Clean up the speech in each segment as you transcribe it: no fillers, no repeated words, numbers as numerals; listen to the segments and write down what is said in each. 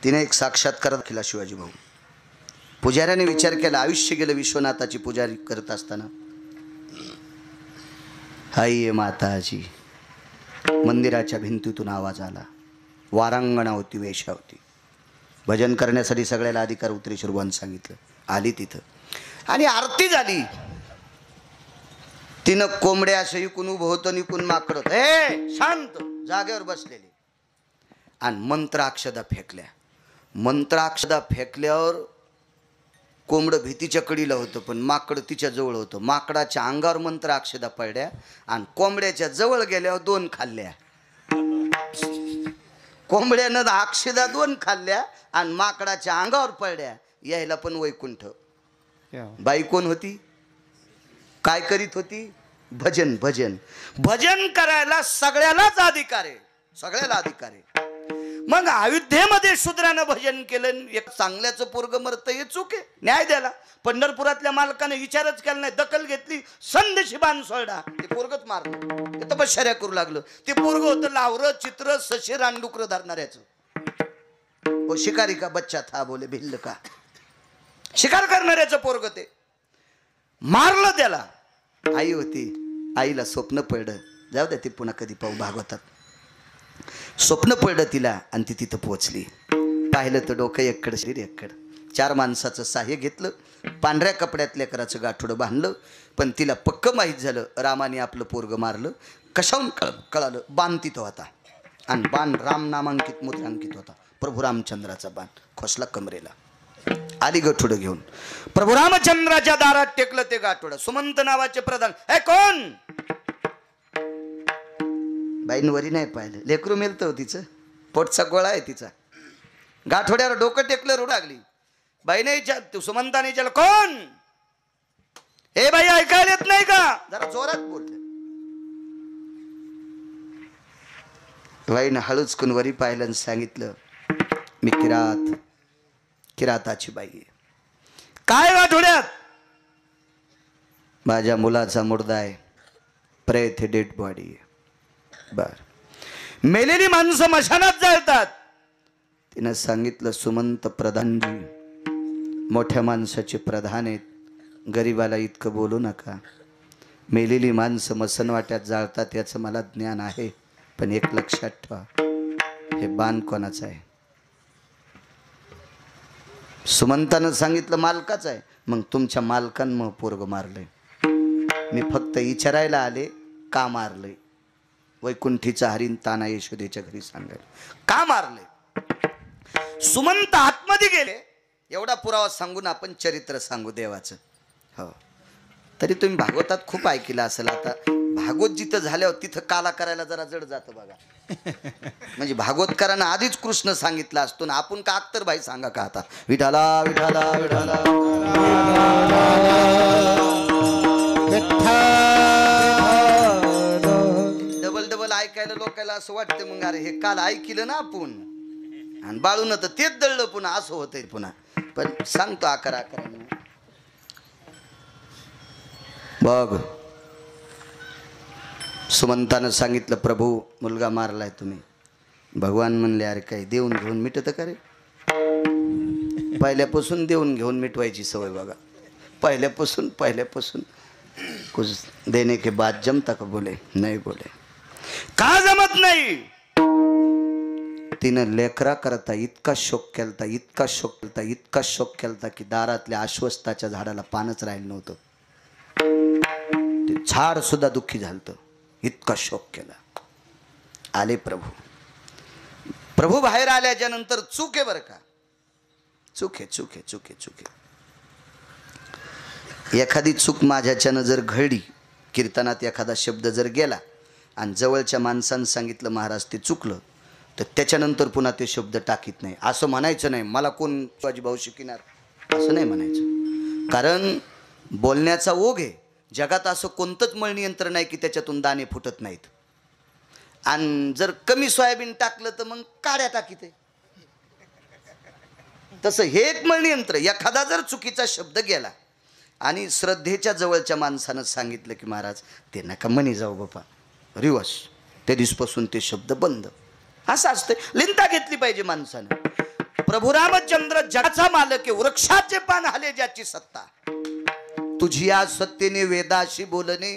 तिने एक साक्षात्कार केला शिवाजी भाऊ. पुजाऱ्याने विचार केला, आयुष्य गेलं विश्वनाथाची पुजारी करत असताना. आई माताजी. मंदिराच्या भिंतीतून आवाज आला. वारांगणा होती, वेशा होती. भजन करण्यासाठी सगळ्याला अधिकार उतरी शिरवान सांगितलं. आली तिथं आणि आरती झाली. तिनं कोंबड्या असं इकून उभं होतं, निकून माकड होतं. हे शांत जागेवर बसलेले. आणि मंत्राक्षदा फेकल्या. मंत्राक्षदा फेकल्यावर कोंबडं भीतीच्या कडीला होतं, पण माकड तिच्या जवळ होतं. माकडाच्या अंगावर मंत्राक्षदा पडल्या आणि कोंबड्याच्या जवळ गेल्यावर 2 खाल्ल्या. कोंबड्यानं अक्षदा 2 खाल्ल्या आणि माकडाच्या अंगावर पडल्या. यायला पण वैकुंठ. बाई कोण होती? काय करीत होती? भजन. भजन भजन करायला सगळ्यालाच अधिकार आहे, सगळ्याला अधिकार आहे. मग अयोध्येमध्ये शूद्रानं भजन केलं. एक चांगल्याचं पोरग मरतं हे चूक आहे, न्याय द्याला. पंढरपुरातल्या मालकाने विचारच केला नाही, दखल घेतली, संदेशी बाण सोडा. ते पोरगच मारलं. ते तपश्चर्या करू लागलं. ते पोरग होतं लावरं चित्र सशे रानडुकर धरणाऱ्याचं. वो शिकारी का बच्चा था बोले भिल्ल का. शिकार करणाऱ्याचं पोरग ते मारलं. त्याला आई होती. आईला स्वप्न पडलं. जाऊ द्या, ते पुन्हा कधी पाहू भागवतात. स्वप्न पडलं तिला आणि ती तिथं पोचली. पाहिलं तर डोकं एककडं, शरीर एककडं. 4 माणसाचं साह्य घेतलं. पांढऱ्या कपड्यात लेकराचं गाठोडं बांधलं. पण तिला पक्क माहीत झालं रामाने आपलं पोरग मारलं. कशाहून कळालं? बाण तिथं होता आणि बाण राम नामांकित मुद्रांकित होता. प्रभू रामचंद्राचा बाण खोसला कमरेला. आली गठोडं घेऊन. प्रभू रामचंद्राच्या दारात टेकलं ते गाठोडं. सुमंत नावाचे प्रधान. हे कोण? बाईंवरी नाही पाहिलं. लेकरू मेलतं तिचं, पोटचा गोळा आहे तिचा. गाठोड्यावर डोकं टेकलं, रडू लागली. बाईने विचार, सुमंताने विचारलं, कोण? हे बाई ऐकायला येत नाही का? जरा जोरात बोलले. बाईनं हळूच कुणवरी पाहिलं आणि सांगितलं, मी किराताची बाई आहे. काय गाठोड्यात? माझ्या मुलाचा मुर्दा आहे, प्रेत डेड बॉडी आहे. बर, मेलेली माणसं मशानात जाळतात. तिनं सांगितलं, सुमंत प्रधानजी मोठ्या माणसाचे प्रधान आहेत, गरीबाला इतकं बोलू नका. मेलेली माणसं मसनवाट्यात जाळतात याचं मला ज्ञान आहे, पण एक लक्षात ठेवा, हे बाण कोणाचं आहे? सुमंतानं सांगितलं, मालकाचं आहे. मग तुमच्या मालकानं पोरग मारलंय. मी फक्त विचारायला आले, का मारलंय? वैकुंठीचा हरिण ताना यशोदेच्या घरी सांगायला, का मारले? सुमंत आतमध्ये गेले. एवढा पुरावा सांगून आपण चरित्र सांगू देवाचं. हो, तरी तुम्ही भागवतात खूप ऐकलं असेल. आता भागवत जिथं झाल्यावर तिथं काला करायला जरा जड जातं बघा. म्हणजे भागवतकारांना आधीच कृष्ण सांगितलं असतो ना, आपण का अख्तर भाई सांगा का आता, विठाला विठाला विठाला डबल ऐकायला लोकायला असं वाटतं. मग अरे हे काल ऐकलं ना आपण आणि बाळून तर तेच दळलं पुन्हा, असं होतंय पुन्हा. पण सांगतो आकारा बघ. सुमंतानं सांगितलं, प्रभू मुलगा मारलाय तुम्ही. भगवान म्हणले, अरे काही देऊन घेऊन मिटत का रे? पहिल्यापासून देऊन घेऊन मिटवायची सवय बघा. पहिल्यापासून कुछ देने के बाद जमता का? बोले नाही. बोले का जमत नाही? तिनं लेकरा करता इतका शोक केलता की दारातल्या आश्वस्ताच्या झाडाला पानच राहिलं नव्हतं. ते झाड सुद्धा दुःखी झालतं, इतका शोक केला. आले प्रभू बाहेर आल्याच्या नंतर चूक आहे बरं का, चूक आहे. एखादी चूक माझ्याच्यानं जर घडली, कीर्तनात एखादा शब्द जर गेला आणि जवळच्या माणसानं सांगितलं महाराज ते चुकलं, तर त्याच्यानंतर पुन्हा ते शब्द टाकीत नाही. असं म्हणायचं नाही, मला कोण शिवाजी भाऊ शिकणार, असं नाही म्हणायचं. कारण बोलण्याचा ओघ आहे. जगात असं कोणतंच मळणी यंत्र नाही की त्याच्यातून दाणे फुटत नाहीत. आणि जर कमी सोयाबीन टाकलं तर मग काड्या टाकीत आहे. तसं हे एक मळणी यंत्र. एखादा जर चुकीचा शब्द गेला आणि श्रद्धेच्या जवळच्या माणसानं सांगितलं की महाराज ते नका म्हणी जाऊ बापा, रिवर्स, त्या दिवसापासून ते शब्द बंद. असं असतं, लिंता घेतली पाहिजे माणसानं. प्रभू रामचंद्र जगाचा मालक आहे, वृक्षाचे पान हाले ज्याची सत्ता. तुझिया सत्तेने वेदाशी बोलणे,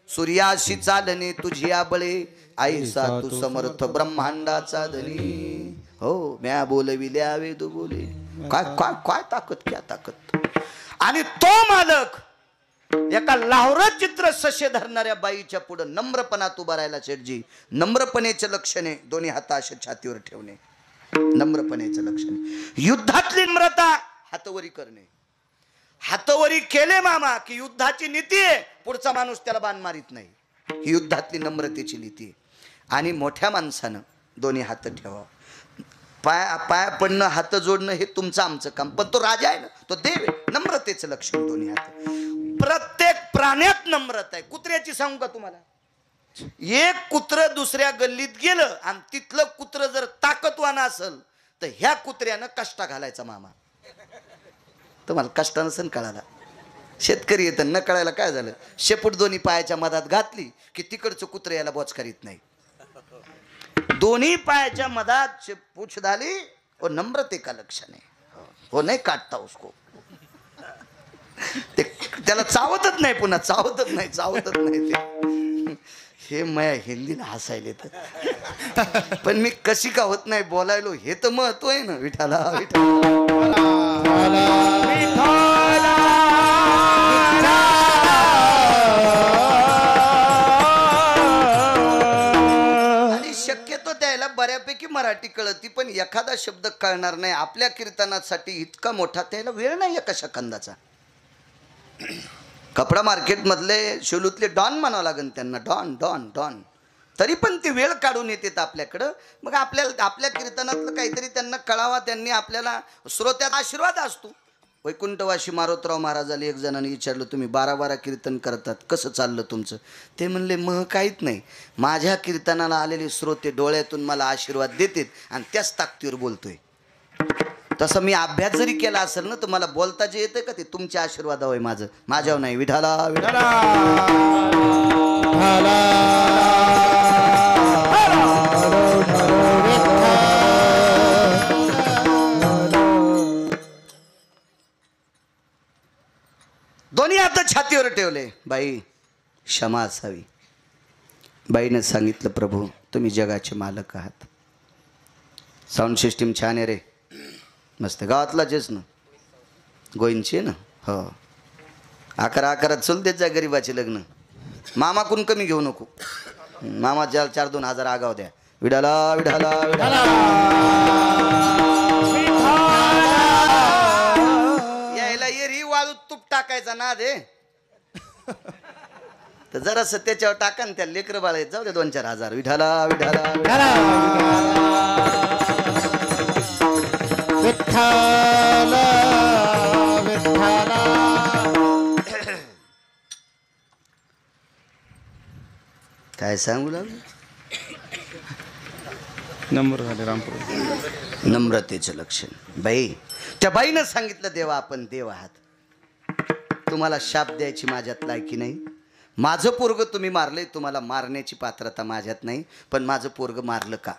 सूर्याशी चालणे, तुझिया बळे आईसा तू समर्थ ब्रह्मांडाचा धनी. हो म्या बोलविल्या वेद बोले. काय काय काय ताकद, क्या ताकद. आणि तो मालक एका लाहोरात चित्र सशे धरणाऱ्या बाईच्या पुढे नम्रपणात उभा राहिला. शेठजी, नम्रपणेचे लक्षणे दोन्ही हात अशा छातीवर ठेवणे, नम्रपणेचं लक्षण. युद्धातली नम्रता हातवरी करणे. हातवरी केले मामा की युद्धाची नीती आहे, पुढचा माणूस त्याला बाण मारित नाही. ही युद्धातली नम्रतेची नीती आहे. आणि मोठ्या माणसानं दोन्ही हात ठेवा. पाया पडणं, हात जोडणं हे तुमचं आमचं काम, पण तो राजा आहे ना, तो देव आहे. नम्रतेचं लक्षण दोन्ही हात. प्रत्येक प्राण्यात नम्रता आहे. कुत्र्याची सांगू का तुम्हाला? एक कुत्र दुसऱ्या गल्लीत गेलं आणि तिथलं कुत्र जर ताकदवान असेल तर ह्या कुत्र्यानं कष्टा घालायचा मामा. तुम्हाला कष्ट नसेल कळाला. शेतकरी येतं न कळायला काय झालं, शेपूट दोन्ही पायाच्या मधात घातली की तिकडचं कुत्र याला बोचकारीत नाही. दोन्ही पायाच्या मधात पूछ डाली और नम्रते का लक्षण है, वो नहीं काटता उसको. ते त्याला चावतच नाही, पुन्हा चावतच नाही ते. हे माया हिंदीला हसायले तर, पण मी कशी का होत नाही बोलायलो हे तर महत्व आहे ना. विठाला आणि शक्यतो त्याला बऱ्यापैकी मराठी कळती, पण एखादा शब्द कळणार नाही. आपल्या कीर्तनासाठी इतका मोठा त्याला वेळ नाही एका सेकंदाचा. कपडा मार्केट मधले शेलूतले डॉन म्हणावं लागेल त्यांना, डॉन डॉन डॉन, तरी पण ते वेळ काढून येतात आपल्याकडं. मग आपल्याला आपल्या कीर्तनातलं काहीतरी त्यांना कळावा, त्यांनी आपल्याला श्रोत्यात आशीर्वाद असतो. वैकुंठवासी मारोतराव महाराजाला एक जणांनी विचारलं, तुम्ही 12-12 कीर्तन करतात, कसं चाललं तुमचं? ते म्हणले, मग काहीच नाही, माझ्या कीर्तनाला आलेले श्रोते डोळ्यातून मला आशीर्वाद देतात आणि त्याच ताकदीवर बोलतोय. तसं मी अभ्यास जरी केला असेल ना तर मला बोलता जे येतं का ते तुमच्या आशीर्वादावर आहे, माझ्यावर नाही. विठाला विठाला. दोन्ही हात छातीवर ठेवले. बाई क्षमा असावी. बाईनं सांगितलं, प्रभू तुम्ही जगाचे मालक आहात. साऊंड सिस्टीम छान आहे रे, मस्त. गावातलाच ना, गोईंची ना. हो, 11 चल देत जा गरीबाचे लग्न. मामाकून कमी घेऊ नको. मामा 4-2 हजार आगाव द्या. विडाला विडाला विडाला. यायला एरी वाळू तूप टाकायचा ना दे तर जरासं त्याच्यावर टाका ना, त्या लेकर बाळ जाऊ दे 2-4 हजार. विठाला विठाला विठाला. काय सांगू लागलो? नम्रतेचं लक्षण. बाई, त्या बाईनं सांगितलं, देवा आपण देव आहात, तुम्हाला शाप द्यायची माझ्यात लायकी नाही. माझं पोरग तुम्ही मारले, तुम्हाला मारण्याची पात्रता माझ्यात नाही, पण माझं पोरग मारलं का?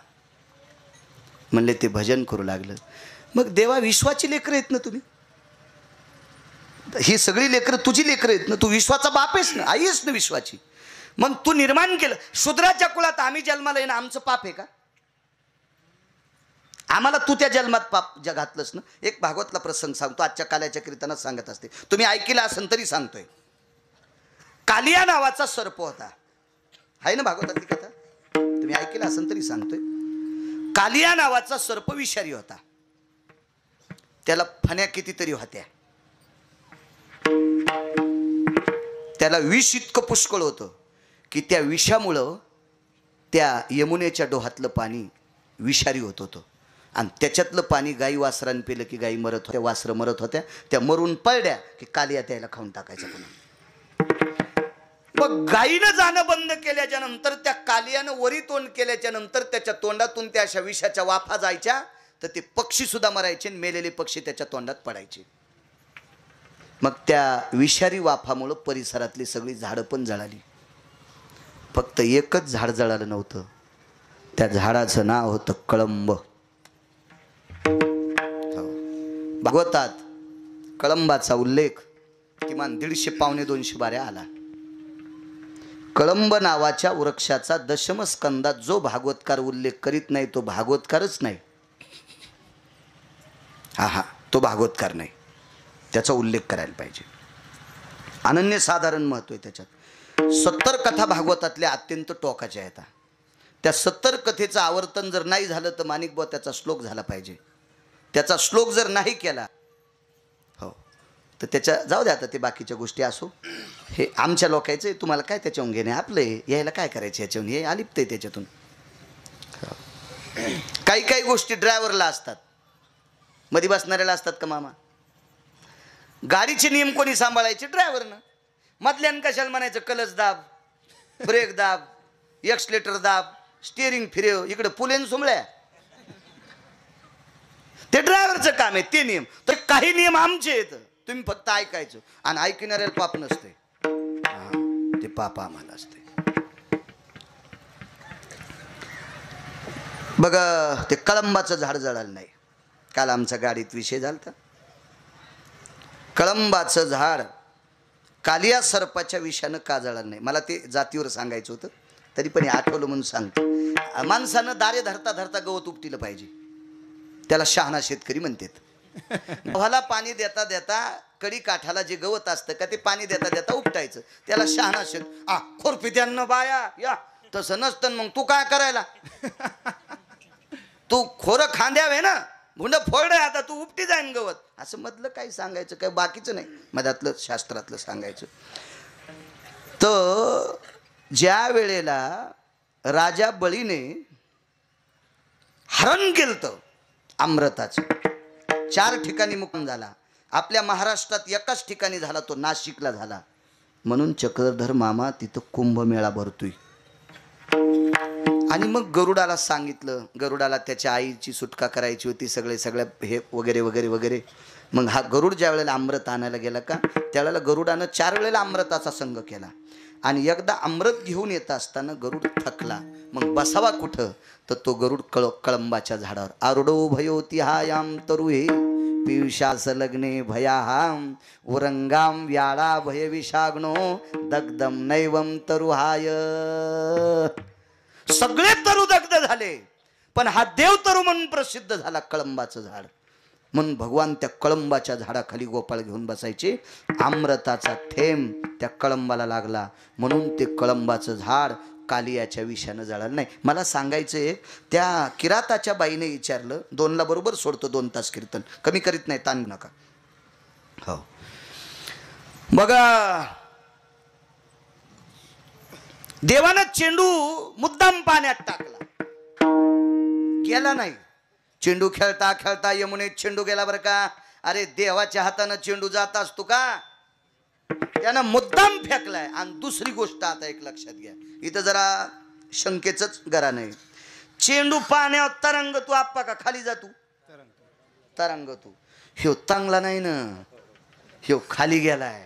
म्हणले ते भजन करू लागलं. मग देवा, विश्वाची लेकरं आहेत ना तुम्ही, ही सगळी लेकरं तुझी लेकरं आहेत ना, तू विश्वाचा बाप आहेस ना, आई आहेस ना विश्वाची. मग तू निर्माण केलं. शूद्राच्या कुळात आम्ही जन्माला येणं आमचं पाप आहे का? आम्हाला तू त्या जन्मात पाप घातलंस ना. एक भागवतला प्रसंग सांगतो, आजच्या काल्याच्या कीर्तनात सांगत असते, तुम्ही ऐकला असेल तरी सांगतोय. कालिया नावाचा सर्प होता, आहे ना भागवतातली कथा, तुम्ही ऐकला असेल तरी सांगतोय. कालिया नावाचा सर्प विषारी होता. त्याला फण्या कितीतरी होत्या. त्याला विष इतकं पुष्कळ होतं की त्या विषामुळं त्या यमुनेच्या डोहातलं पाणी विषारी होत होतं. आणि त्याच्यातलं पाणी गाई वासरान पिलं की गाई मरत होत्या, वासरं मरत होत्या. त्या मरून पडल्या की कालिया त्याला खाऊन टाकायचा पुन्हा. मग गाईनं जाणं बंद केल्याच्या नंतर, त्या कालियानं वरी तोंड केल्याच्या नंतर त्याच्या तोंडातून त्या अशा विषाच्या वाफा जायच्या, तर ते पक्षी सुद्धा मरायचे, मेलेले पक्षी त्याच्या तोंडात पडायचे. मग त्या विषारी वाफामुळं परिसरातली सगळी झाडं पण जळाली. फक्त एकच झाड जळालं नव्हतं, त्या झाडाचं नाव होतं कळंब. भागवतात कळंबाचा उल्लेख किमान 150-200 बाऱ्या आला. कळंब नावाच्या वृक्षाचा दशम स्कंदात जो भागवतकार उल्लेख करीत नाही तो भागवतकारच नाही. हा, तो भागवतकार नाही, त्याचा उल्लेख करायला पाहिजे. अनन्यसाधारण महत्व आहे त्याच्यात. 70 कथा भागवतातल्या अत्यंत टोकाच्या आहेत. त्या 70 कथेचं आवर्तन जर नाही झालं तर माणिकबुवा त्याचा श्लोक झाला पाहिजे. त्याचा श्लोक जर नाही केला हो तर त्याच्या जाऊ द्या. आता ते बाकीच्या गोष्टी असो, हे आमच्या लोकांचं तुम्हाला काय त्याच्याहून घेणे, आपलं यायला काय करायचं याच्याहून, हे अलिप्त आहे त्याच्यातून. काही गोष्टी ड्रायव्हरला असतात, मध्ये बसणाऱ्याला असतात का मामा? गाडीचे नियम कोणी सांभाळायचे? ड्रायव्हरनं. मधल्यानं कशाला म्हणायचं क्लच दाब, ब्रेक दाब, एक्सलेटर दाब, स्टिअरिंग फिरव, इकडे पुलेन सुमळ्या. ते ड्रायव्हरचं काम आहे ते नियम. तर काही नियम आमचे आहेत, तुम्ही फक्त ऐकायचं. आणि ऐकणाऱ्याला पाप नसते, ते पाप आम्हाला असते. बघा ते कळंबाचं झाड जळालं नाही. काल आमच्या गाडीत विषय झाला. कळंबाचं झाड कालिया सर्पाच्या विषानं का जळालं नाही, मला ते जातीवर सांगायचं होतं, तरी पण आठवलं म्हणून सांगतो. माणसानं दारे धरता धरता गवत उपटिलं पाहिजे, त्याला शहाणा शेतकरी म्हणतात. गव्हाला पाणी देता देता कडी काठाला जे गवत असतं का ते पाणी देता देता उपटायचं, त्याला शहाणा खोरपित्यांना बाया या. तसं नसतं. मग तू काय करायला, तू खोरं खांद्यावे ना, भुंड फोडे, आता तू उपटी जाईन गवत, असं मधलं काही सांगायचं, काही बाकीचं नाही, मधातलं शास्त्रातलं सांगायचं. तर ज्या वेळेला राजा बळीने हरण केलं अमृताचं, 4 ठिकाणी मुक्काम झाला. आपल्या महाराष्ट्रात एकाच ठिकाणी झाला, तो नाशिकला झाला. म्हणून चक्रधर मामा तिथं कुंभमेळा भरतोय. आणि मग गरुडाला सांगितलं, गरुडाला त्याच्या आईची सुटका करायची होती, सगळ्या हे वगैरे वगैरे वगैरे. मग हा गरुड ज्या वेळेला अमृत आणायला गेला का त्यावेळेला गरुडानं 4 वेळेला अमृताचा संग केला. आणि एकदा अमृत घेऊन येत असताना गरुड थकला. मग बसावा कुठं, तर तो गरुड कळंबाच्या झाडावर. आरुडो भयोती हायाम तरुहे पियुषास लग्ने भयाहाम उरंगाम व्याळा भय विषाग्नो दग्धम नैवम तरुहाय. सगळे तरु दग्ध झाले, पण हा देव तरु म्हणून प्रसिद्ध झाला, कळंबाचं झाड. म्हणून भगवान त्या कळंबाच्या झाडाखाली गोपाळ घेऊन बसायचे. अमृताचा थेंब त्या कळंबाला लागला, म्हणून ते कळंबाचं झाड कालियाच्या विषानं जळालं नाही. मला सांगायचं आहे, त्या किराताच्या बाईने विचारलं, 2ला बरोबर सोडतो, 2 तास कीर्तन, कमी करीत नाही, ताण नका. हो बघा, देवानं चेंडू मुद्दाम पाण्यात टाकला, गेला नाही. चेंडू खेळता खेळता यमुनेत चेंडू गेला बरं का. अरे देवाच्या हातानं चेंडू जात असतो का, त्यानं मुद्दाम फेकलाय. आणि दुसरी गोष्ट आता एक लक्षात घ्या, इथं जरा शंकेचंच गरा नाही. चेंडू पाण्यावर तरंगतो आप्पा का खाली जातो, तरंगतो. ह्यो चांगला नाही ना, ह्यो खाली गेलाय.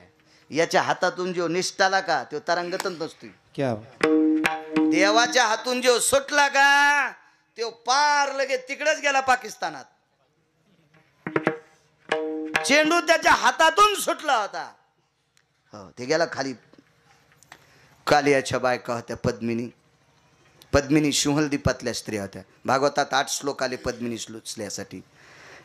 याच्या हातातून जो निष्ठाला का तो तरंगतच नसतोय. देवाच्या हातून जो सुटला का तो पार लगे तिकडेच गेला पाकिस्तानात. चेंडू त्याच्या हातातून सुटला होता, हो ते गेला खाली. कालियाच्या बायका होत्या पद्मिनी शुहलदीपातल्या स्त्रिया होत्या. भागवतात 8 श्लोक आले पद्मिनी स्त्रियासाठी.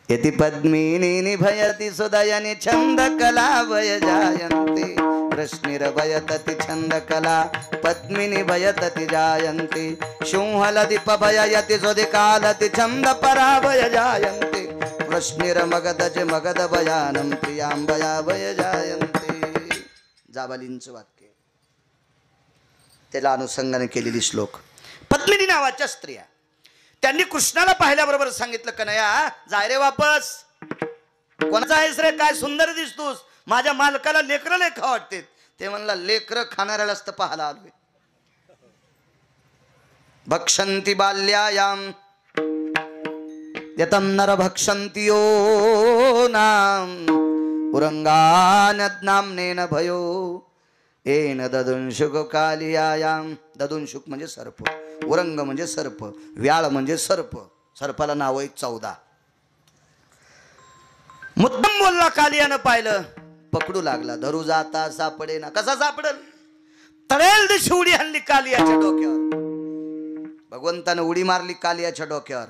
यति पद्मिनी निभयति सुदयनि छंद कला भय जायन्ते कृष्णिर्भयतति छंद कला पद्मिनी भयतति जायन्ते शुंहलदीप भयति सुदिकालति छंद पराभय जायन्ते कृष्णिर्मगधज मगध भयानं प्रियांबया भय जायन्ते. जाबालींचं वाक्य, त्याला अनुसंगाने केलेली श्लोक. पद्मिनी नावाच्या स्त्रिया, त्यांनी कृष्णाला पाहिल्याबरोबर सांगितलं, कन्हैया जाय रे वापस. कोणाचा आहेस रे, काय सुंदर दिसतोस, माझ्या मालकाला लेकरं लय खा वाटते. ते म्हणला, लेकरं खाणाऱ्यालाच तर पाहायला आलोय. भक्षंती बाल्यायाम यतम नर भक्षंती यो नाम उरंगान नामनेन भयो येन ददुंशुक कालियायाम. ददुंशुक म्हणजे सर्प, उरंग म्हणजे सर्प, व्याळ म्हणजे सर्प. सर्पाला नाव आहे 14. मुद्दाम बोलला कालियानं, पाहिलं पकडू लागला. धरू जाता सापडे ना. कसा सापडल? तळेल दिशी उडी हल्ली कालियाच्या डोक्यावर. भगवंतानं उडी मारली कालियाच्या डोक्यावर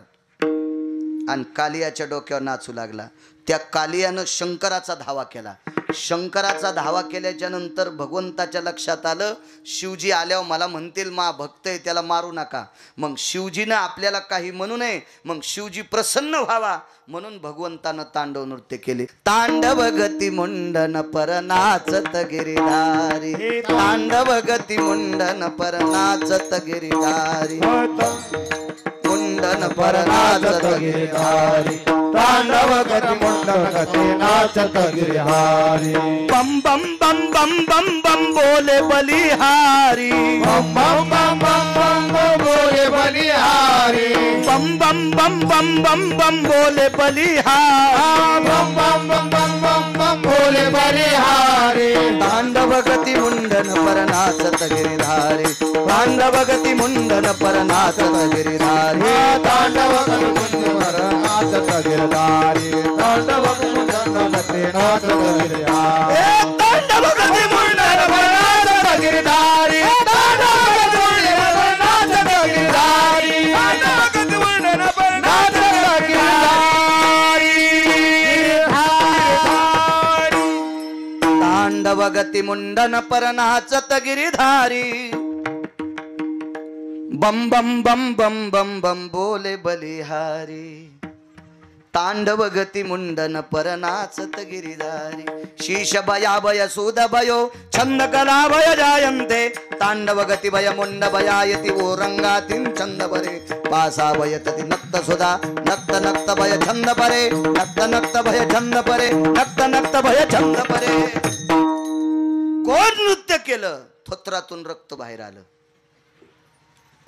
आणि कालियाच्या डोक्यावर नाचू लागला. त्या कालियानं शंकराचा धावा केला. शंकराचा धावा केल्याच्या नंतर भगवंताच्या लक्षात आलं, शिवजी आल्यावर मला म्हणतील मा भक्त आहे त्याला मारू नका. मग शिवजीनं आपल्याला काही म्हणू नये, मग शिवजी प्रसन्न व्हावा म्हणून भगवंतानं तांडव नृत्य केले. तांडव गती मुंडन पर नाचत गिरिधारी. तांडव गती मुंडन पर नाचत गिरिधारी. मुंडन पर नाचत गिरिधारी. तांडव गती मुंडन गती नाचत गिरिहारी. बम बम बम बम बम बम बोले बलिहारी. बम बम बम बम बम बम बोले बलिहारी. बम बम बम बम बम बम बोले बलिहारी. बम बम बम बम बम बम बोले बलिहारी. तांडव गती मुंडन पर नाचत गिरिधारी. तांडव गती मुंडन पर नाचत गिरिधारी. तांडव गती मुंडन पर नाचत गिरिधारी. तांडव मुंडन गती नाचत गिरिहारी. तांडव गती मुंडन पर नाचत गिरिधारी. तांडव गती मुंडन पर नाचत गिरिधारी. तांडव गती मुंडन पर नाचत गिरिहारी. तांडव गती मुंडन पर नाचत गिरिधारी. बम बम बम बम बम बम बोले बलिहारी. तांडव गती मुंडन पर नाचत गिरिधारी. शीश भया भय सूद भयो छंद कला भय जायन्ते. तांडव गती भय मुंड भयायति ओरंगातीन छंद परे. पासा भयतति नक्त सुधा नक्त नक्त भय छंद परे. नक्त नक्त भय छंद परे. नक्त नक्त भय छंद परे. कोण नृत्य केलं? थोत्रातून रक्त बाहेर आलं.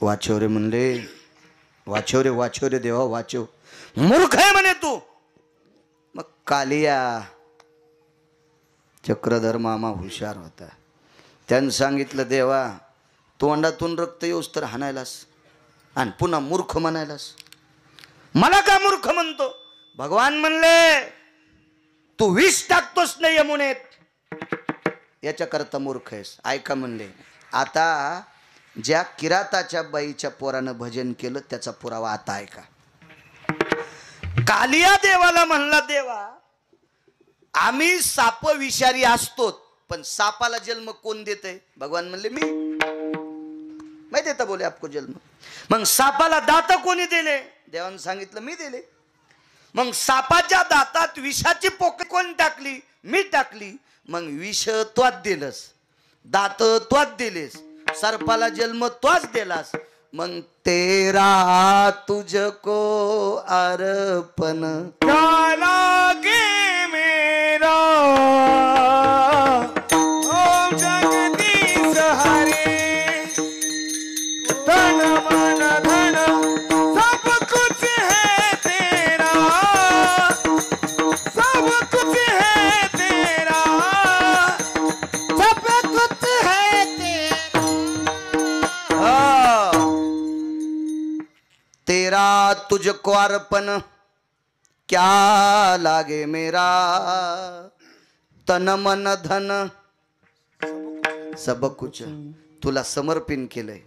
वाचव रे म्हणले, वाचव रे देवा वाचव. मूर्ख आहे म्हणे तू. मग कालिया चक्रधर मामा हुशार होता. त्यानं सांगितलं देवा तोंडातून रक्त येऊस तर हाणायलास आणि पुन्हा मूर्ख म्हणायलास. मला का मूर्ख म्हणतो? भगवान म्हणले तू विष टाकतोस नाही यमुनेत याच्याकरता मूर्ख आहेस. ऐका म्हणले, आता ज्या किराताच्या बाईच्या पोरानं भजन केलं त्याचा पुरावा आता ऐका. कालिया देवाला म्हणला, देवा आम्ही साप विषारी असतो पण सापाला जन्म कोण देते? भगवान म्हणले मी. मैं देता बोले आपको जन्म. मग सापाला दात कोणी दिले? देवानं सांगितलं मी दिले. मग सापाच्या दातात विषाची पोक कोण टाकली? मी टाकली. मग विष त्वाच दिलंस, दात त्वाच दिलेस, सर्पाला जन्म त्वाच दिलास. मग तेरा तुझको अर्पण क्या लागे मेरा ओम जगदीश हरे. तन मन धन सब कुछ है तेरा. सब कुछ है तेरा. सब कुछ है तेरा. तेरा तुझको अर्पण क्या लागे मेरा. तन मन धन सब कुछ तुला समर्पण केलंय.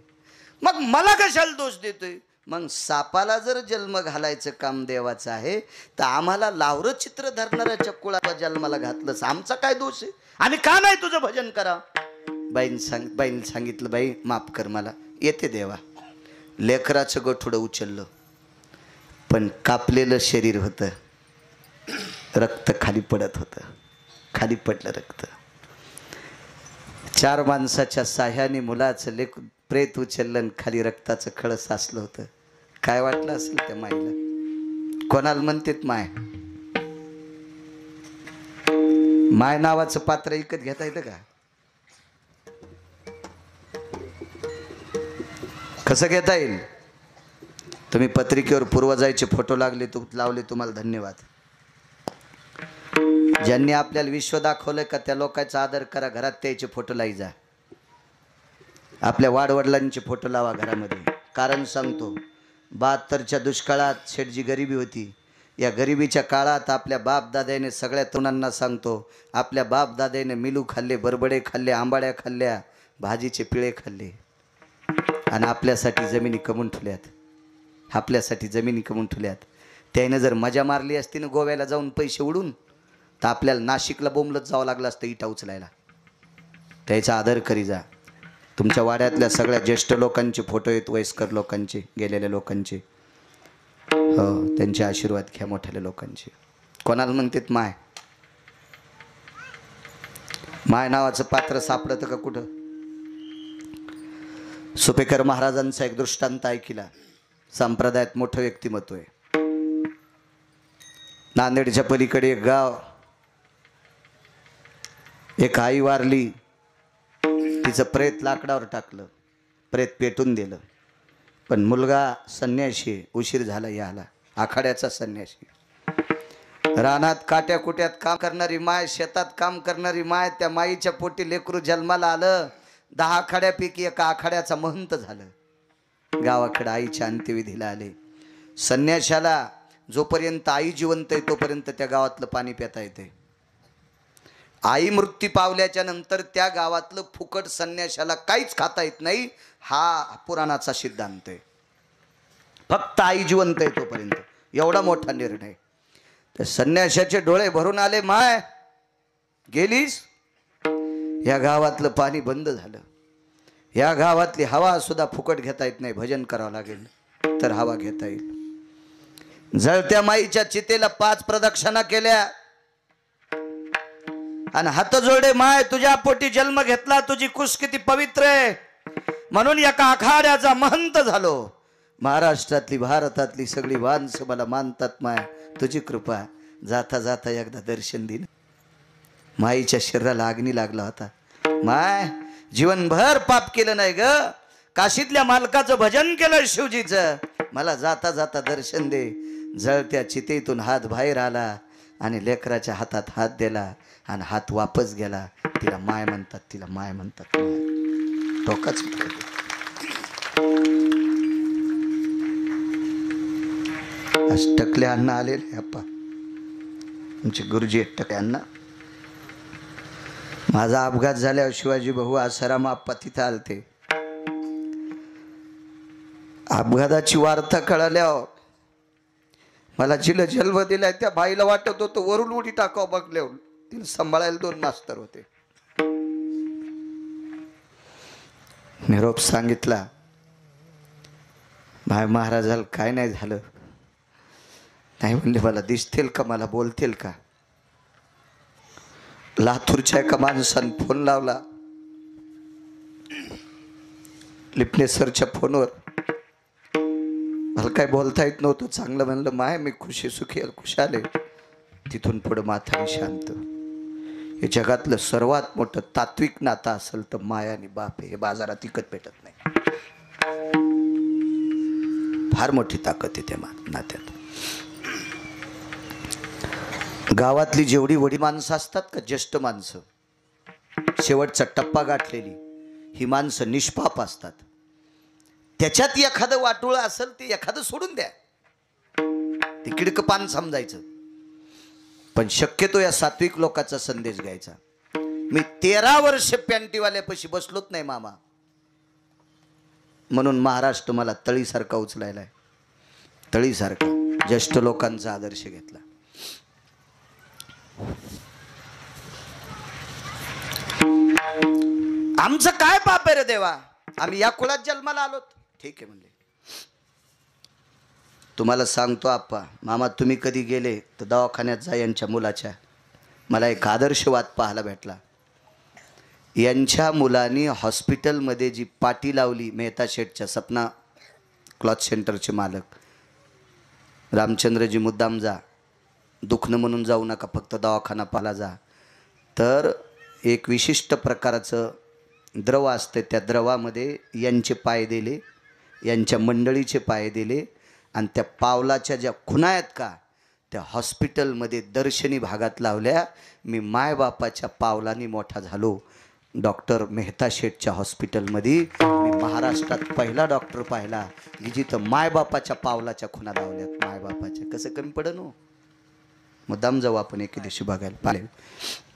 मग मला कशाला दोष देतोय? मग सापाला जर जन्म घालायचं काम देवाचं आहे तर आम्हाला लावरं चित्र धरणाऱ्या चक्कुळाला जन्माला घातलंस, आमचा काय दोष आहे? आम्ही का नाही तुझं भजन करा? बाईने सांगितलं, बाई माफ कर मला, येते देवा. लेकराचं गठुडं उचललं पण कापलेलं शरीर होतं, रक्त खाली पडत होतं. खाली पडलं रक्त. 4 माणसाच्या साह्याने मुलाचं लेक प्रेत उचललं, खाली रक्ताचं खळ साचलं होतं. काय वाटलं असेल त्या माईला? कोणाला म्हणतात माय? माय नावाचं पात्र विकत घेता येतं का? कसं घेता येईल? तुम्ही पत्रिकेवर पूर्वजांचे फोटो लावले तुम्हाला धन्यवाद. ज्यांनी आपल्याला विश्व दाखवलंय का त्या लोकांचा आदर करा, घरात त्याचे फोटो लाई जा. आपल्या वाडवडिलांचे फोटो लावा घरामध्ये. कारण सांगतो, 72च्या दुष्काळात शेठजी गरिबी होती. या गरिबीच्या काळात आपल्या बापदाद्याने सगळ्या तरुणांना सांगतो, आपल्या बापदाद्याने मिलू खाल्ले, बरबडे खाल्ले, आंबाड्या खाल्ल्या, भाजीचे पिळे खाल्ले आणि आपल्यासाठी जमिनी कमवून ठेवल्यात. आपल्यासाठी जमिनी कमवून ठेवल्यात. त्याने जर मजा मारली असती ना गोव्याला जाऊन पैसे उडून, तर आपल्याला नाशिकला बोंबलत जावं लागलं असतं इटा उचलायला. त्याचा आदर करी जा. तुमच्या वाड्यातल्या सगळ्या ज्येष्ठ लोकांचे फोटो आहेत, वयस्कर लोकांचे, गेलेल्या लोकांचे. हो, त्यांचे आशीर्वाद घ्या, मोठ्याल्या लोकांचे. कोणाला म्हणतात माय? माय नावाचं पात्र सापडतं का कुठं? सुपेकर महाराजांचा एक दृष्टांत ऐकिला. संप्रदायात मोठं व्यक्तिमत्व आहे. नांदेडच्या पलीकडे एक गाव, एक आई वारली. तिचं प्रेत लाकडावर टाकलं, प्रेत पेटून दिलं. पण मुलगा संन्याशी, उशीर झाला याला, आखाड्याचा संन्याशी. रानात काट्या कुट्यात काम करणारी माय, शेतात काम करणारी माय, त्या माईच्या पोटी लेकरू जन्माला आलं. 10 आखाड्यापैकी एका आखाड्याचा महंत झालं. गावाकडे आईच्या अंत्यविधीला आले. संन्याशाला जोपर्यंत आई जिवंत आहे तोपर्यंत त्या गावातलं पाणी पिता येते. आई मृत्यू पावल्याच्या नंतर त्या गावातलं फुकट संन्याशाला काहीच खाता येत नाही. हा पुराणाचा सिद्धांत आहे. फक्त आई जिवंत आहे तोपर्यंत. एवढा मोठा निर्णय. तर संन्याशाचे डोळे भरून आले. माय गेलीस? या गावातलं पाणी बंद झालं. या गावातली हवा सुद्धा फुकट घेता येत नाही. भजन करावं लागेल तर हवा घेता येईल. जळत्या माईच्या चितेला 5 प्रदक्षिणा केल्या आणि हात जोडे. माय तुझ्या पोटी जन्म घेतला, तुझी कुस किती पवित्र आहे म्हणून एका आखाड्याचा महंत झालो. महाराष्ट्रातली भारतातली सगळी माणसं मला मानतात. माय तुझी कृपा, जाता जाता एकदा दर्शन दिन. माईच्या शरीराला अग्नी लागला होता. माय जीवनभर पाप केलं नाही ग, काशीतल्या मालकाचं भजन केलं शिवजीचं, मला जाता जाता दर्शन दे. जळत्या चितेतून हात बाहेर आला आणि लेकराच्या हातात हात दिला आणि हात वापस गेला. तिला माय म्हणतात, तिला माय म्हणतात. टोकाच टकले अण्णा आलेले अप्पा, आमचे गुरुजी टकले अण्णा. माझा अपघात झाल्यावर शिवाजी भाऊ आसाराम आप्पा तिथं आलते. अपघाताची वार्ता कळाल्यावर मला जिला जन्म दिलाय त्या बाईला वाटत होतं वरून उडी टाकावं बघल्यावर. तिला सांभाळायला 2 मास्तर होते. निरोप सांगितला. भाई महाराजाला काय नाही झालं? नाही म्हणले. मला दिसतील का, मला बोलतील का? लातूरच्या एका माणसाने फोन लावला, लिपणे सरच्या फोनवर. मला काय बोलता येत नव्हतं. चांगलं म्हणलं माय मी खुशी सुखी खुशाले. तिथून पुढं माथा शांत. हे जगातलं सर्वात मोठं तात्विक नातं असेल तर माया आणि बाप. हे बाजारात विकत भेटत नाही. फार मोठी ताकद आहे त्या नात्यात. गावातली जेवढी वडी माणसं असतात का, ज्येष्ठ माणसं, शेवटचा टप्पा गाठलेली ही माणसं निष्पाप असतात. त्याच्यात एखादं वाटोळं असेल ते एखादं सोडून द्या, ते किडकं पान समजायचं. पण शक्यतो या सात्विक लोकांचा संदेश घ्यायचा. मी 13 वर्ष पॅन्टीवाल्यापाशी बसलोच नाही मामा, म्हणून महाराष्ट्र मला तळीसारखा उचलायलाय. तळीसारखा ज्येष्ठ लोकांचा आदर्श घेतला. आमचं काय पाप आहे रे देवा, आम्ही या कुळात जन्माला आलोत. ठीक आहे म्हणले. तुम्हाला सांगतो आप्पा, मामा तुम्ही कधी गेले तर दवाखान्यात जा यांच्या मुलाच्या. मला एक आदर्शवाद पाहायला भेटला. यांच्या मुलांनी हॉस्पिटलमध्ये जी पाटी लावली, मेहता शेठच्या सपना क्लॉथ सेंटरचे मालक रामचंद्रजी, मुद्दाम जा, दुखणं म्हणून जाऊ नका, फक्त दवाखाना पाला जा. तर एक विशिष्ट प्रकारचं द्रव असते, त्या द्रवामध्ये यांचे पाय दिले, यांच्या मंडळीचे पाय दिले आणि त्या पावलाच्या ज्या खुणा आहेत का त्या हॉस्पिटलमध्ये दर्शनी भागात लावल्या. मी मायबापाच्या पावलांनी मोठा झालो. डॉक्टर मेहता शेठच्या हॉस्पिटलमध्ये मी महाराष्ट्रात पहिला डॉक्टर पाहिला की जिथं मायबापाच्या पावलाच्या खुणा लावल्यात. मायबापाच्या कसं कमी पडन हो. मुद्दाम जाऊ आपण एके दिवशी बघायला पाहिजे.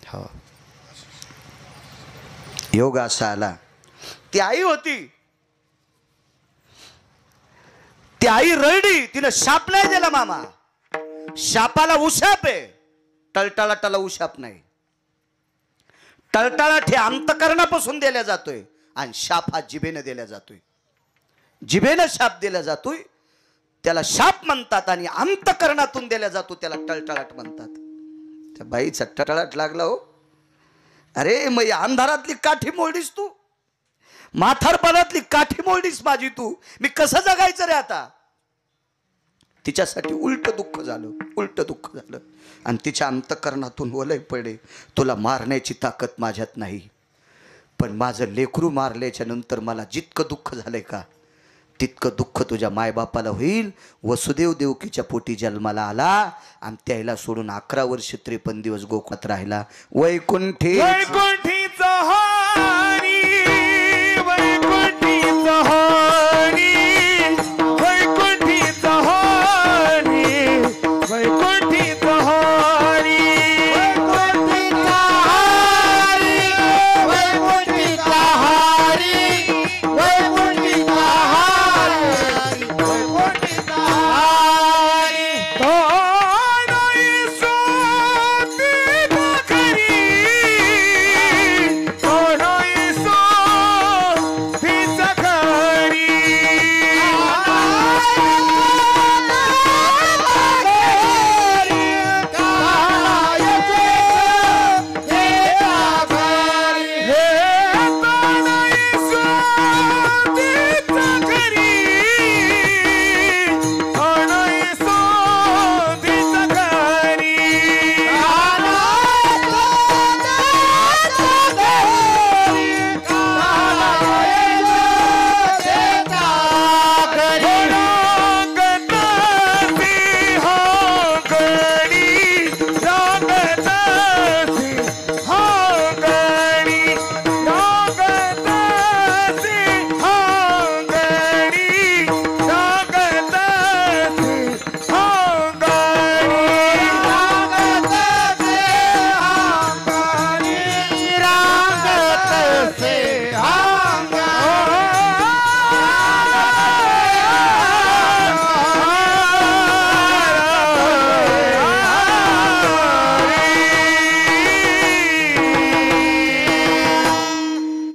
हो योग असा आला. ती आई होती, ती आई रडली. तिला शाप नाही दिला मामा. शापाला उशाप आहे, टळटाळाटाला उशाप नाही. टळटाळाट हे अंतकरणापासून दिला जातोय आणि शाप हा जिभेने दिला जातोय. जिभेने शाप दिला जातोय त्याला शाप म्हणतात आणि अंतकरणातून दिला जातो त्याला टळटाळाट म्हणतात. त्या बाईचा टळटाळाट लागला हो. अरे मग या अंधारातली काठी मोडलीस तू, म्हातारपणातली काठी मोडलीस माझी तू. मी कसं जगायचं रे आता. तिच्यासाठी उलट दुःख झालं, उलट दुःख झालं. आणि तिच्या अंतकरणातून ओलय पडे, तुला मारण्याची ताकद माझ्यात नाही, पण माझं लेकरू मारल्याच्या नंतर मला जितकं दुःख झालंय का तितकं दुःख तुझ्या मायबापाला होईल. वसुदेव देवकीच्या पोटी जन्माला आला आणि त्याला सोडून 11 वर्ष 53 दिवस गोकुळात राहिला. वैकुंठी